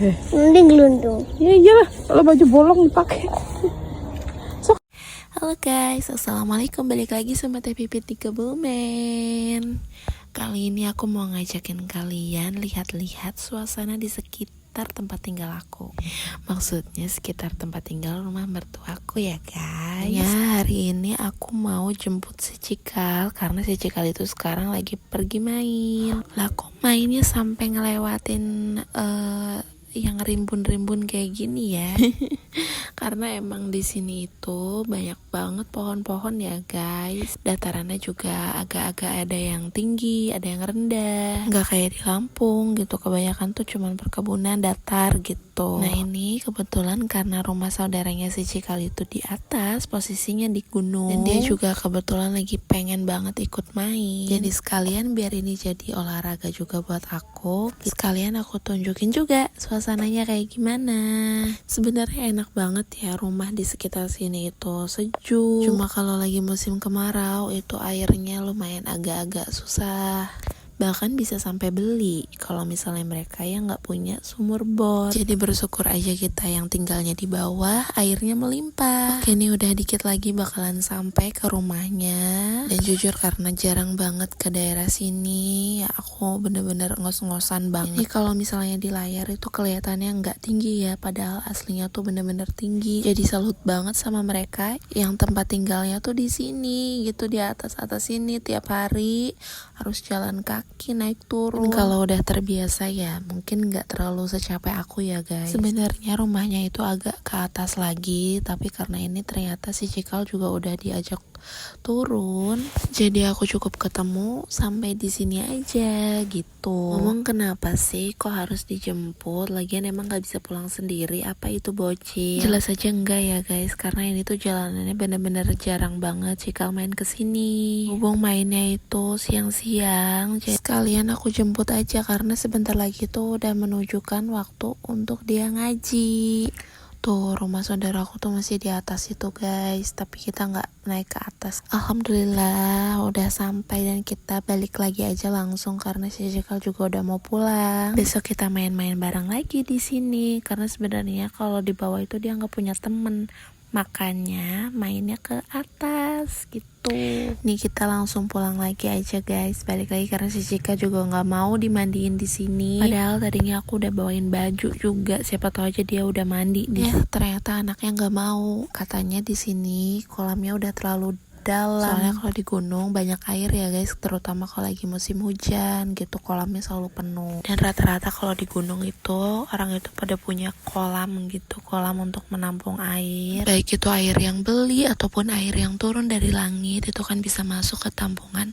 Nanti gelundung. Ya iyalah, kalau baju bolong dipakai. Halo guys, assalamualaikum, balik lagi sama Teh Pipit di Kebumen. Kali ini aku mau ngajakin kalian lihat-lihat suasana di sekitar tempat tinggal aku. Maksudnya sekitar tempat tinggal rumah mertuaku ya guys. Ya, hari ini aku mau jemput si Cikal karena si Cikal itu sekarang lagi pergi main. Lah kok mainnya sampai ngelewatin yang rimbun-rimbun kayak gini ya. Karena emang di sini itu banyak banget pohon-pohon ya guys. Datarannya juga agak-agak ada yang tinggi, ada yang rendah. Nggak kayak di Lampung gitu, kebanyakan tuh cuman perkebunan datar gitu. Nah ini kebetulan karena rumah saudaranya si Cikal itu di atas, posisinya di gunung. Dan dia juga kebetulan lagi pengen banget ikut main. Jadi sekalian biar ini jadi olahraga juga buat aku. Sekalian aku tunjukin juga suasananya kayak gimana. Sebenarnya enak banget ya rumah di sekitar sini itu sejuk. Cuma kalau lagi musim kemarau itu airnya lumayan agak-agak susah. Bahkan bisa sampai beli kalau misalnya mereka yang nggak punya sumur bor. Jadi bersyukur aja kita yang tinggalnya di bawah, airnya melimpah. Oke, ini udah dikit lagi bakalan sampai ke rumahnya. Dan jujur karena jarang banget ke daerah sini, ya aku bener-bener ngos-ngosan banget. Ini kalau misalnya di layar itu kelihatannya nggak tinggi ya, padahal aslinya tuh bener-bener tinggi. Jadi salut banget sama mereka yang tempat tinggalnya tuh di sini gitu, di atas-atas sini tiap hari harus jalan kaki naik turun. Kalau udah terbiasa ya mungkin nggak terlalu secapek aku ya guys. Sebenarnya rumahnya itu agak ke atas lagi, tapi karena ini ternyata si Cikal juga udah diajak turun, jadi aku cukup ketemu sampai di sini aja gitu. Ngomong kenapa sih kok harus dijemput, lagian emang nggak bisa pulang sendiri, apa itu bocil? Jelas aja enggak ya guys, karena ini tuh jalanannya bener-bener jarang banget Cikal main kesini. Hubung mainnya itu siang-siang, jadi sekalian aku jemput aja karena sebentar lagi tuh udah menunjukkan waktu untuk dia ngaji. Tuh rumah saudaraku tuh masih di atas itu guys, tapi kita nggak naik ke atas. Alhamdulillah udah sampai dan kita balik lagi aja langsung karena si Cikal juga udah mau pulang. Besok kita main-main bareng lagi di sini karena sebenarnya kalau di bawah itu dia nggak punya temen, makanya mainnya ke atas gitu. Nih kita langsung pulang lagi aja guys, balik lagi karena si Cika juga nggak mau dimandiin di sini. Padahal tadinya aku udah bawain baju juga, siapa tahu aja dia udah mandi. Ternyata anaknya nggak mau, katanya di sini kolamnya udah terlalu dalam. Soalnya kalau di gunung banyak air ya guys, terutama kalau lagi musim hujan gitu, kolamnya selalu penuh. Dan rata-rata kalau di gunung itu orang itu pada punya kolam gitu, kolam untuk menampung air. Baik itu air yang beli ataupun air yang turun dari langit, itu kan bisa masuk ke tampungan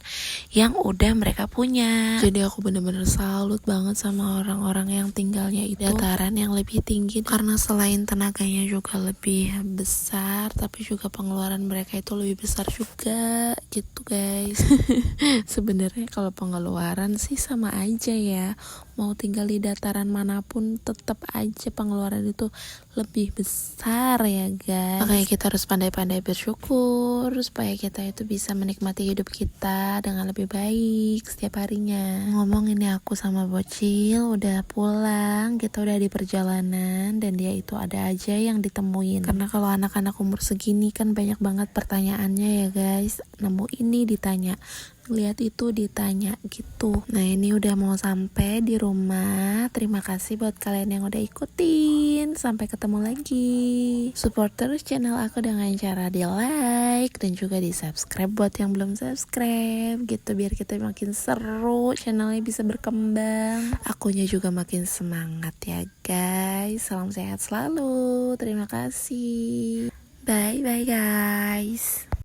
yang udah mereka punya. Jadi aku bener-bener salut banget sama orang-orang yang tinggalnya itu dataran yang lebih tinggi, karena selain tenaganya juga lebih besar, tapi juga pengeluaran mereka itu lebih besar juga gitu guys. Sebenarnya kalau pengeluaran sih sama aja ya, mau tinggal di dataran manapun tetap aja pengeluaran itu lebih besar ya guys. Makanya kita harus pandai-pandai bersyukur supaya kita itu bisa menikmati hidup kita dengan lebih baik setiap harinya. Ngomong ini aku sama bocil udah pulang, kita udah di perjalanan dan dia itu ada aja yang ditemuin. Karena kalau anak-anak umur segini kan banyak banget pertanyaannya ya guys, nemu ini ditanya, lihat itu ditanya gitu. Nah ini udah mau sampai di rumah. Terima kasih buat kalian yang udah ikutin. Sampai ketemu lagi. Support terus channel aku dengan cara di like dan juga di subscribe buat yang belum subscribe gitu, biar kita makin seru, channelnya bisa berkembang, akunya juga makin semangat ya guys. Salam sehat selalu, terima kasih, bye bye guys.